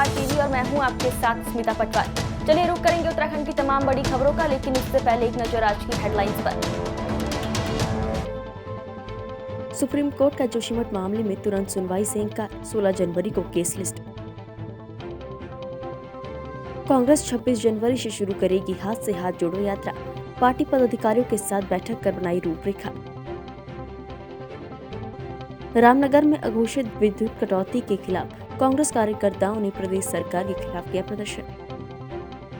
Star TV और मैं हूं आपके साथ स्मिता पटवार। चलिए रुक करेंगे उत्तराखंड की तमाम बड़ी खबरों का, लेकिन उससे पहले एक नजर आज की हेडलाइंस पर। सुप्रीम कोर्ट का जोशीमठ मामले में तुरंत सुनवाई से इनकार, 16 जनवरी को केस लिस्ट। कांग्रेस 26 जनवरी से शुरू करेगी हाथ से हाथ जोड़ो यात्रा, पार्टी पदाधिकारियों के साथ बैठक कर बनाई रूपरेखा। रामनगर में अघोषित विद्युत कटौती के खिलाफ कांग्रेस कार्यकर्ताओं ने प्रदेश सरकार के खिलाफ किया प्रदर्शन।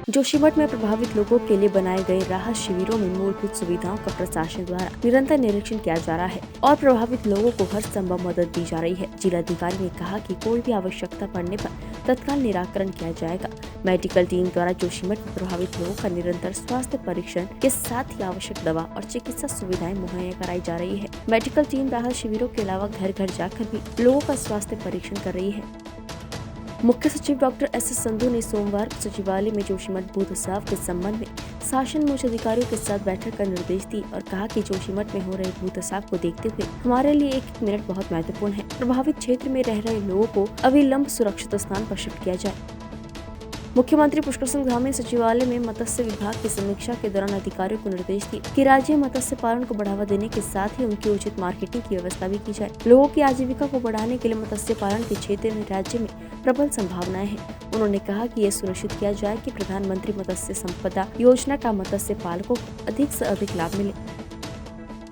जोशीमठ में प्रभावित लोगों के लिए बनाए गए राहत शिविरों में मूलभूत सुविधाओं का प्रशासन द्वारा निरंतर निरीक्षण किया जा रहा है और प्रभावित लोगों को हर संभव मदद दी जा रही है। जिलाधिकारी ने कहा कि कोई भी आवश्यकता पड़ने पर तत्काल निराकरण किया जाएगा। मेडिकल टीम द्वारा जोशीमठ में प्रभावित लोगों का निरंतर स्वास्थ्य परीक्षण के साथ ही आवश्यक दवा और चिकित्सा सुविधाएं मुहैया कराई जा रही है। मेडिकल टीम राहत शिविरों के अलावा घर घर जाकर भी लोगों का स्वास्थ्य परीक्षण कर रही है। मुख्य सचिव डॉक्टर एस संधू ने सोमवार को सचिवालय में जोशीमठ भू धसाव के संबंध में शासन में उच्च अधिकारियों के साथ बैठक कर निर्देश दी और कहा कि जोशीमठ में हो रहे भू धसाव को देखते हुए हमारे लिए एक मिनट बहुत महत्वपूर्ण है। प्रभावित क्षेत्र में रह रहे लोगों को अविलंब सुरक्षित स्थान पर शिफ्ट किया जाए। मुख्यमंत्री पुष्कर सिंह धामी ने सचिवालय में मत्स्य विभाग की समीक्षा के दौरान अधिकारियों को निर्देश दिए कि राज्य में मत्स्य पालन को बढ़ावा देने के साथ ही उनकी उचित मार्केटिंग की व्यवस्था भी की जाए। लोगों की आजीविका को बढ़ाने के लिए मत्स्य पालन के क्षेत्र में राज्य में प्रबल संभावनाएं हैं। उन्होंने कहा कि यह सुनिश्चित किया जाए कि प्रधानमंत्री मत्स्य संपदा योजना का मत्स्य पालकों को अधिक से अधिक लाभ मिले।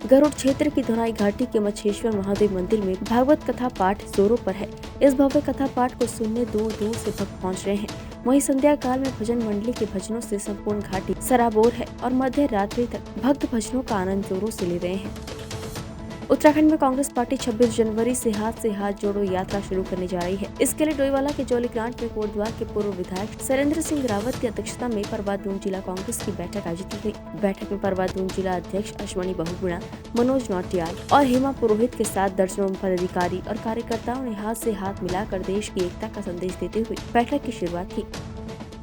गरुड़ क्षेत्र की धोनाई घाटी के मछेश्वर महादेव मंदिर में भागवत कथा पाठ जोरों पर है। इस भव्य कथा पाठ को सुनने दूर दूर से भक्त पहुंच रहे हैं। वहीं संध्या काल में भजन मंडली के भजनों से संपूर्ण घाटी सराबोर है और मध्य रात्रि तक भक्त भजनों का आनंद जोरों से ले रहे हैं। उत्तराखंड में कांग्रेस पार्टी 26 जनवरी से हाथ जोड़ो यात्रा शुरू करने जा रही है। इसके लिए डोईवाला के जोलीग्रांट में कोटद्वार के पूर्व विधायक शैलेंद्र सिंह रावत की अध्यक्षता में परवादून जिला कांग्रेस की बैठक आयोजित की गई। बैठक में परवादून जिला अध्यक्ष अश्वनी बहुगुणा, मनोज नौटियाल और हेमा पुरोहित के साथ दर्जनों पदाधिकारी और कार्यकर्ताओं ने हाथ से हाथ मिलाकर देश की एकता का संदेश देते हुए बैठक की शुरुआत की।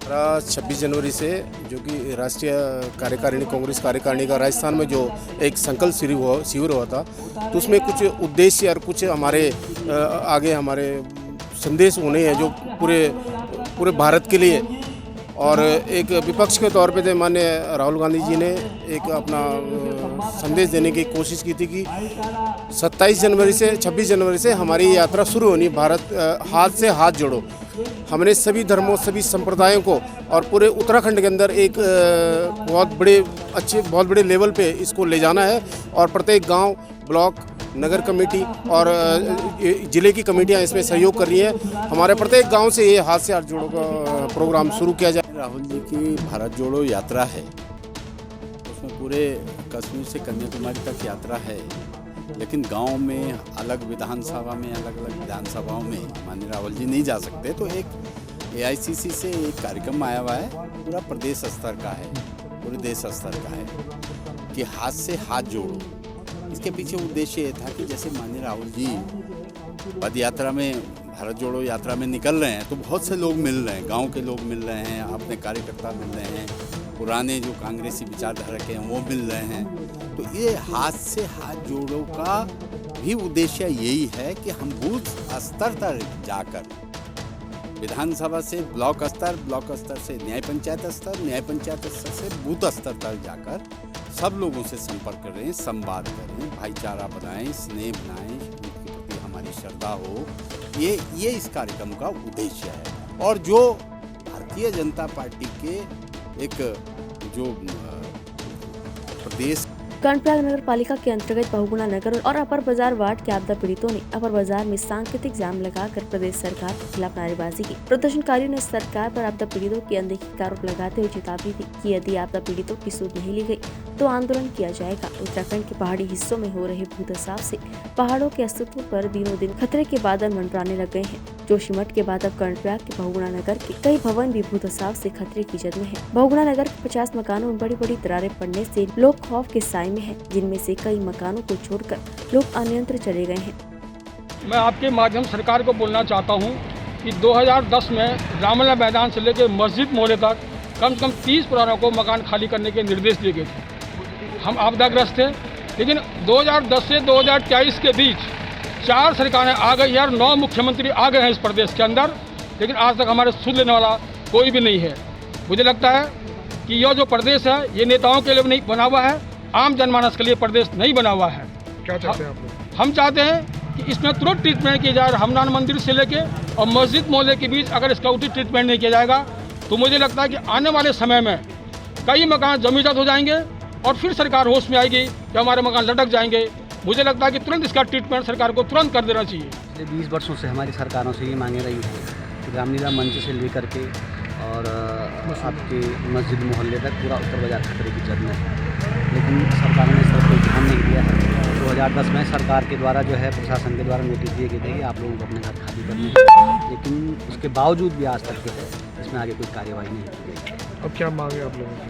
26 जनवरी से जो कि राष्ट्रीय कार्यकारिणी कांग्रेस कार्यकारिणी का राजस्थान में जो एक संकल्प शिविर हुआ था, तो उसमें कुछ उद्देश्य और कुछ हमारे आगे हमारे संदेश होने हैं जो पूरे भारत के लिए। और एक विपक्ष के तौर पे माननीय राहुल गांधी जी ने एक अपना संदेश देने की कोशिश की थी कि 27 जनवरी से 26 जनवरी से हमारी यात्रा शुरू होनी, भारत हाथ से हाथ जोड़ो। हमने सभी धर्मों सभी संप्रदायों को और पूरे उत्तराखंड के अंदर एक बहुत बड़े लेवल पे इसको ले जाना है और प्रत्येक गांव, ब्लॉक, नगर कमेटी और जिले की कमेटियां इसमें सहयोग कर रही हैं। हमारे प्रत्येक गांव से ये हाथ से हाथ जोड़ो का प्रोग्राम शुरू किया जाए। राहुल जी की भारत जोड़ो यात्रा है, उसमें पूरे कश्मीर से कन्याकुमारी तक यात्रा है, लेकिन गांव में अलग विधानसभा में अलग अलग विधानसभाओं में माननीय राहुल जी नहीं जा सकते, तो एक AICC से एक कार्यक्रम आया हुआ है, पूरा प्रदेश स्तर का है, पूरे देश स्तर का है कि हाथ से हाथ जोड़ो। इसके पीछे उद्देश्य ये था कि जैसे माननीय राहुल जी पद यात्रा में भारत जोड़ो यात्रा में निकल रहे हैं तो बहुत से लोग मिल रहे हैं, गांव के लोग मिल रहे हैं, अपने कार्यकर्ता मिल रहे हैं, पुराने जो कांग्रेसी विचारधारा के हैं वो मिल रहे हैं। तो ये हाथ से हाथ जोड़ो का भी उद्देश्य यही है कि हम बूथ स्तर तक जाकर विधानसभा से ब्लॉक स्तर से न्याय पंचायत स्तर से बूथ स्तर तक जाकर सब लोगों से संपर्क करें, संवाद करें, भाईचारा बनाएं, स्नेह बनाएं, उनके प्रति हमारी श्रद्धा हो। ये इस कार्यक्रम का उद्देश्य है। और जो भारतीय जनता पार्टी के एक जो प्रदेश कर्णप्रयाग नगर पालिका के अंतर्गत बहुगुणा नगर और अपर बाजार वार्ड के आपदा पीड़ितों ने अपर बाजार में सांकेतिक जाम लगाकर प्रदेश सरकार के खिलाफ नारेबाजी की। प्रदर्शनकारियों ने सरकार पर आपदा पीड़ितों की अनदेखी का आरोप लगाते हुए चेतावनी दी कि यदि आपदा पीड़ितों की सुध नहीं ली गई तो आंदोलन किया जाएगा। उत्तराखंड के पहाड़ी हिस्सों में हो रहे भू धसाव से पहाड़ों के अस्तित्व पर दिनों दिन खतरे के बादल मंडराने लग गए हैं। जोशीमठ के बाद अब कर्णप्रयाग के बहुगुणा नगर के कई भवन भी भू धसाव से खतरे की जद में है। बहुगुणा नगर के 50 मकानों में बड़ी बड़ी दरारें पड़ने से लोग खौफ के साए में हैं, जिनमें से कई मकानों को छोड़कर लोग अन्यंत्र चले गए हैं। मैं आपके माध्यम सरकार को बोलना चाहता हूं कि 2010 में रामलला मैदान से लेकर मस्जिद मोहल्ले तक कम से कम 30 परिवारों को मकान खाली करने के निर्देश दिए गए थे। हम आपदाग्रस्त थे, लेकिन 2010 से 2023 के बीच 4 सरकारें आ गई और 9 मुख्यमंत्री आ गए हैं इस प्रदेश के अंदर, लेकिन आज तक हमारे सुध लेने वाला कोई भी नहीं है। मुझे लगता है कि यह जो प्रदेश है ये नेताओं के लिए नहीं बना हुआ है, आम जनमानस के लिए प्रदेश नहीं बना हुआ है। क्या चाहते हैं आप लोग? हम चाहते हैं कि इसमें तुरंत ट्रीटमेंट किया जाए। हमनान मंदिर से लेके और मस्जिद मोहल्ले के बीच अगर इसका उचित ट्रीटमेंट नहीं किया जाएगा तो मुझे लगता है कि आने वाले समय में कई मकान जमीजात हो जाएंगे और फिर सरकार होश में आएगी कि हमारे मकान लटक जाएंगे। मुझे लगता है कि तुरंत इसका ट्रीटमेंट सरकार को तुरंत कर देना चाहिए। पिछले 20 वर्षों से हमारी सरकारों से ये मांगे रही है कि रामलीला मंच से लेकर के और आपके मस्जिद मोहल्ले तक पूरा उत्तर बाजार खतरे की जद में है, लेकिन सरकारों ने इस तरफ कोई ध्यान नहीं दिया है। 2010 में सरकार के द्वारा जो है प्रशासन के द्वारा नोटिस दिए गए थे कि आप लोगों को अपने घर खाली करने हैं, लेकिन उसके बावजूद भी आज तक जो है इसमें आगे कोई कार्यवाही नहीं की गई। अब क्या मांगे आप लोगों की?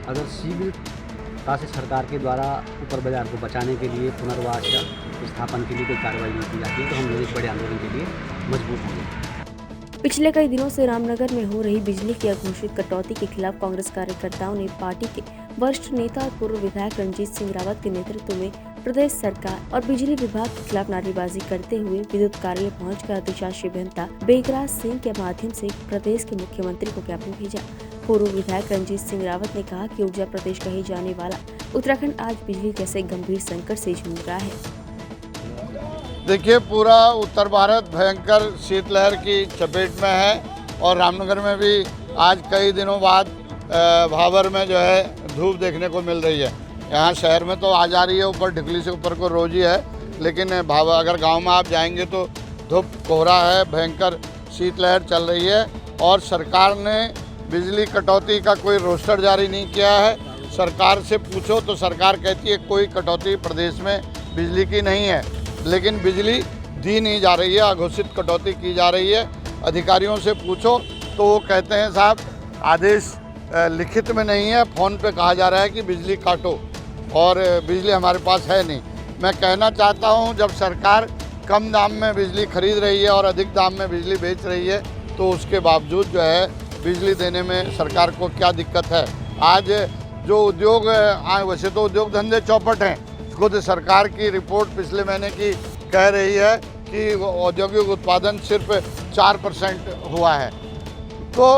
अगर शीघ्रता से सरकार के द्वारा ऊपर बाजार को बचाने के लिए पुनर्वास या स्थापन के लिए कोई कार्रवाई नहीं की जाती है तो हम लोग एक बड़े आंदोलन के लिए मजबूर होंगे। पिछले कई दिनों से रामनगर में हो रही बिजली की अघोषित कटौती के खिलाफ कांग्रेस कार्यकर्ताओं ने पार्टी के वरिष्ठ नेता और पूर्व विधायक रणजीत सिंह रावत के नेतृत्व में प्रदेश सरकार और बिजली विभाग के खिलाफ नारेबाजी करते हुए विद्युत कार्यालय पहुंचकर अधिशासी अभियंता बेगराज सिंह के माध्यम से प्रदेश के मुख्यमंत्री को ज्ञापन भेजा। पूर्व विधायक रणजीत सिंह रावत ने कहा कि ऊर्जा प्रदेश कहे जाने वाला उत्तराखंड आज बिजली जैसे गंभीर संकट से जूझ रहा है। देखिए, पूरा उत्तर भारत भयंकर शीतलहर की चपेट में है और रामनगर में भी आज कई दिनों बाद भाबर में जो है धूप देखने को मिल रही है। यहाँ शहर में तो आ जा रही है, ऊपर ढिकली से ऊपर को रोज ही है, लेकिन भावर अगर गांव में आप जाएंगे तो धूप कोहरा है, भयंकर शीतलहर चल रही है और सरकार ने बिजली कटौती का कोई रोस्टर जारी नहीं किया है। सरकार से पूछो तो सरकार कहती है कोई कटौती प्रदेश में बिजली की नहीं है, लेकिन बिजली दी नहीं जा रही है, अघोषित कटौती की जा रही है। अधिकारियों से पूछो तो वो कहते हैं साहब आदेश लिखित में नहीं है, फ़ोन पे कहा जा रहा है कि बिजली काटो और बिजली हमारे पास है नहीं। मैं कहना चाहता हूँ जब सरकार कम दाम में बिजली खरीद रही है और अधिक दाम में बिजली बेच रही है तो उसके बावजूद जो है बिजली देने में सरकार को क्या दिक्कत है। आज जो उद्योग वैसे तो उद्योग धंधे चौपट हैं, खुद सरकार की रिपोर्ट पिछले महीने की कह रही है कि औद्योगिक उत्पादन सिर्फ 4% हुआ है। तो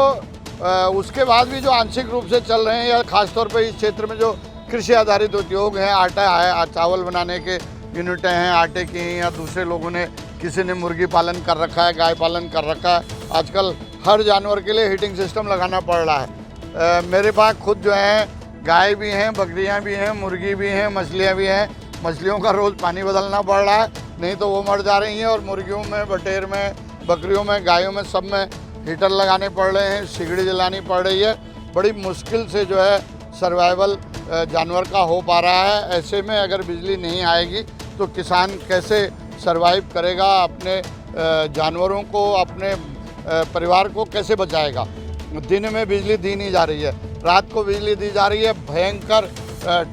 उसके बाद भी जो आंशिक रूप से चल रहे हैं या खासतौर पे इस क्षेत्र में जो कृषि आधारित उद्योग हैं, आटा है, चावल बनाने के यूनिटें हैं आटे की, या दूसरे लोगों ने किसी ने मुर्गी पालन कर रखा है, गाय पालन कर रखा है। आजकल हर जानवर के लिए हीटिंग सिस्टम लगाना पड़ रहा है। मेरे पास खुद जो है गाय भी हैं, बकरियां भी हैं, मुर्गी भी हैं, मछलियां भी हैं। मछलियों का रोज़ पानी बदलना पड़ रहा है, नहीं तो वो मर जा रही हैं। और मुर्गियों में, बटेर में, बकरियों में, गायों में, सब में हीटर लगाने पड़ रहे हैं, सिगड़ी जलानी पड़ रही है। बड़ी मुश्किल से जो है सर्वाइवल जानवर का हो पा रहा है। ऐसे में अगर बिजली नहीं आएगी तो किसान कैसे सर्वाइव करेगा, अपने जानवरों को, अपने परिवार को कैसे बचाएगा। दिन में बिजली दी नहीं जा रही है, रात को बिजली दी जा रही है। भयंकर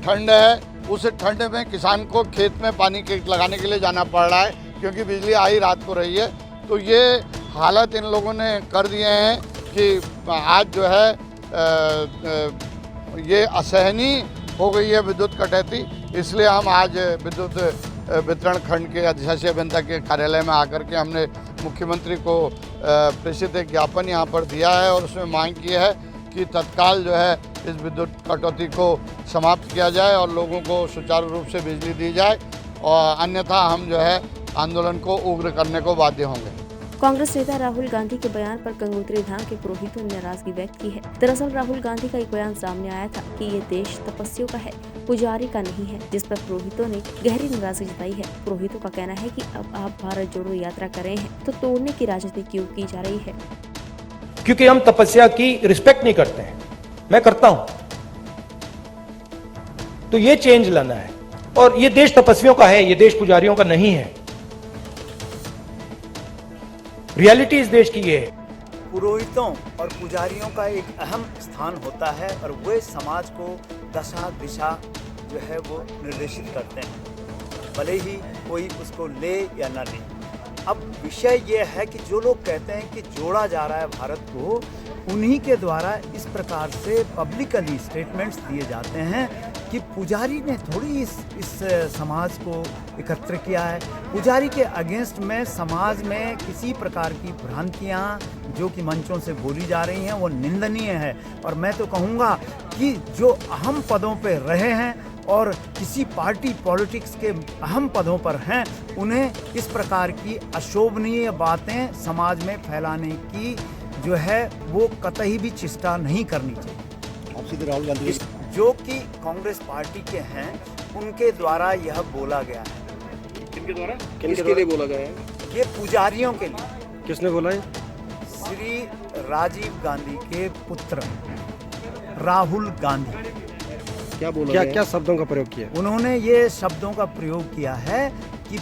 ठंड है, उस ठंड में किसान को खेत में पानी लगाने के लिए जाना पड़ रहा है क्योंकि बिजली आ ही रात को रही है। तो ये हालत इन लोगों ने कर दिए हैं कि आज जो है ये असहनीय हो गई है विद्युत कटौती। इसलिए हम आज विद्युत वितरण खंड के अधिशासी अभियंता के कार्यालय में आकर के हमने मुख्यमंत्री को प्रेषित एक ज्ञापन यहाँ पर दिया है और उसमें मांग की है कि तत्काल जो है इस विद्युत कटौती को समाप्त किया जाए और लोगों को सुचारू रूप से बिजली दी जाए, और अन्यथा हम जो है आंदोलन को उग्र करने को बाध्य होंगे। कांग्रेस नेता राहुल गांधी के बयान पर गंगोत्री धाम के पुरोहितों ने नाराजगी व्यक्त की है। दरअसल राहुल गांधी का एक बयान सामने आया था कि ये देश तपस्वियों का है, पुजारी का नहीं है, जिस पर पुरोहितों ने गहरी नाराजगी जताई है। पुरोहितों का कहना है कि अब आप भारत जोड़ो यात्रा कर रहे हैं तो तोड़ने की राजनीति क्यों की जा रही है। क्योंकि हम तपस्या की रिस्पेक्ट नहीं करते हैं, मैं करता हूं, तो ये चेंज लाना है। और ये देश तपस्वियों का है, ये देश पुजारियों का नहीं है। रियलिटी इस देश की ये है। पुरोहितों और पुजारियों का एक अहम स्थान होता है और वे समाज को दशा दिशा जो है वो निर्देशित करते हैं, भले ही कोई उसको ले या ना ले। अब विषय ये है कि जो लोग कहते हैं कि जोड़ा जा रहा है भारत को, उन्हीं के द्वारा इस प्रकार से पब्लिकली स्टेटमेंट्स दिए जाते हैं कि पुजारी ने थोड़ी इस समाज को एकत्र किया है। पुजारी के अगेंस्ट में समाज में किसी प्रकार की भ्रांतियाँ जो कि मंचों से बोली जा रही हैं वो निंदनीय है। और मैं तो कहूँगा कि जो अहम पदों पे रहे हैं और किसी पार्टी पॉलिटिक्स के अहम पदों पर हैं, उन्हें इस प्रकार की अशोभनीय बातें समाज में फैलाने की जो है वो कतई भी चेष्टा नहीं करनी चाहिए। आप सीधे राहुल गांधी जो कि कांग्रेस पार्टी के हैं उनके द्वारा यह बोला गया है। किनके द्वारा? किसके लिए बोला गया है? ये पुजारियों के लिए। किसने बोला है? श्री राजीव गांधी के पुत्र राहुल गांधी। क्या बोला? क्या शब्दों का प्रयोग किया? उन्होंने ये शब्दों का प्रयोग किया है कि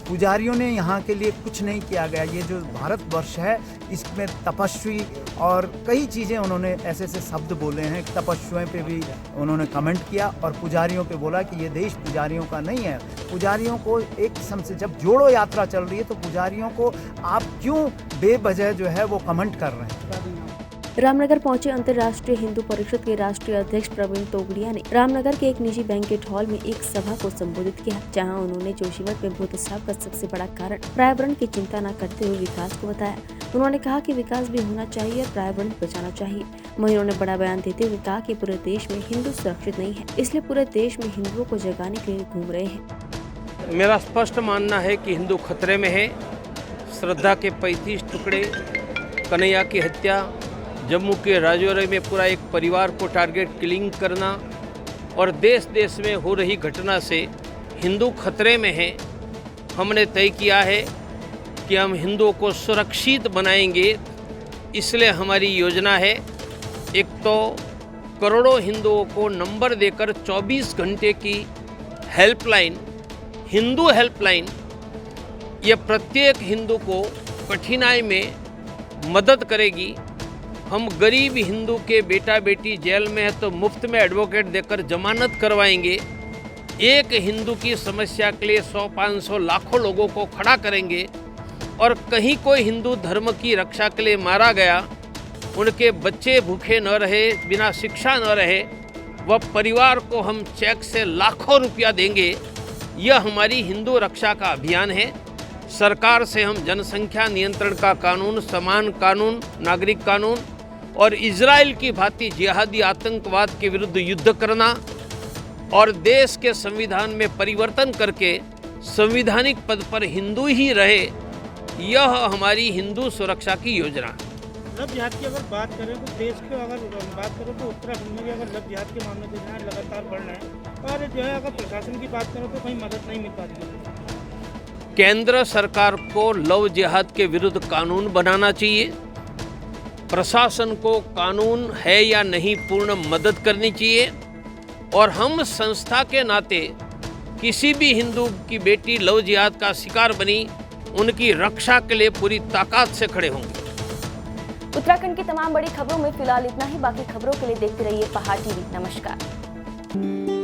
पुजारियों ने यहाँ के लिए कुछ नहीं किया गया। ये जो भारतवर्ष है इसमें तपस्वी और कई चीज़ें उन्होंने ऐसे शब्द बोले हैं। तपस्वियों पे भी उन्होंने कमेंट किया और पुजारियों पे बोला कि ये देश पुजारियों का नहीं है। पुजारियों को एक किस्म से जब जोड़ो यात्रा चल रही है तो पुजारियों को आप क्यों बेवजह जो है वो कमेंट कर रहे हैं। रामनगर पहुंचे अंतर्राष्ट्रीय हिंदू परिषद के राष्ट्रीय अध्यक्ष प्रवीण तोगड़िया ने रामनगर के एक निजी बैंकेट हॉल में एक सभा को संबोधित किया, जहां उन्होंने जोशीमठ में भूत स्राव का सबसे बड़ा कारण पर्यावरण की चिंता न करते हुए विकास को बताया। उन्होंने कहा कि विकास भी होना चाहिए और पर्यावरण बचाना चाहिए। वहीं उन्होंने बड़ा बयान देते हुए कहा कि पूरे देश में हिंदू सुरक्षित नहीं है, इसलिए पूरे देश में हिंदुओं को जगाने के लिए घूम रहे हैं। मेरा स्पष्ट मानना है कि हिंदू खतरे में है। श्रद्धा के 35 टुकड़े, कन्हैया की हत्या, जम्मू के राजौरी में पूरा एक परिवार को टारगेट किलिंग करना और देश देश में हो रही घटना से हिंदू खतरे में हैं। हमने तय किया है कि हम हिंदुओं को सुरक्षित बनाएंगे, इसलिए हमारी योजना है एक तो करोड़ों हिंदुओं को नंबर देकर 24 घंटे की हेल्पलाइन, हिंदू हेल्पलाइन, ये प्रत्येक हिंदू को कठिनाई में मदद करेगी। हम गरीब हिंदू के बेटा बेटी जेल में है तो मुफ्त में एडवोकेट देकर जमानत करवाएंगे। एक हिंदू की समस्या के लिए 100-500 लाखों लोगों को खड़ा करेंगे। और कहीं कोई हिंदू धर्म की रक्षा के लिए मारा गया, उनके बच्चे भूखे न रहे, बिना शिक्षा न रहे, वह परिवार को हम चेक से लाखों रुपया देंगे। यह हमारी हिंदू रक्षा का अभियान है। सरकार से हम जनसंख्या नियंत्रण का कानून, समान कानून, नागरिक कानून और इजराइल की भांति जिहादी आतंकवाद के विरुद्ध युद्ध करना और देश के संविधान में परिवर्तन करके संवैधानिक पद पर हिंदू ही रहे, यह हमारी हिंदू सुरक्षा की योजना है। लव जिहाद की अगर बात करें तो देश के अगर बात करें तो उत्तराखंड में भी अगर लव जिहाद के मामले जो है लगातार बढ़ रहे हैं और जो है अगर प्रशासन की बात करें तो कहीं मदद नहीं मिल पाती। केंद्र सरकार को लव जिहाद के विरुद्ध कानून बनाना चाहिए। प्रशासन को कानून है या नहीं पूर्ण मदद करनी चाहिए और हम संस्था के नाते किसी भी हिंदू की बेटी लव जिहाद का शिकार बनी, उनकी रक्षा के लिए पूरी ताकत से खड़े होंगे। उत्तराखंड की तमाम बड़ी खबरों में फिलहाल इतना ही। बाकी खबरों के लिए देखते रहिए पहाड़ टीवी। नमस्कार।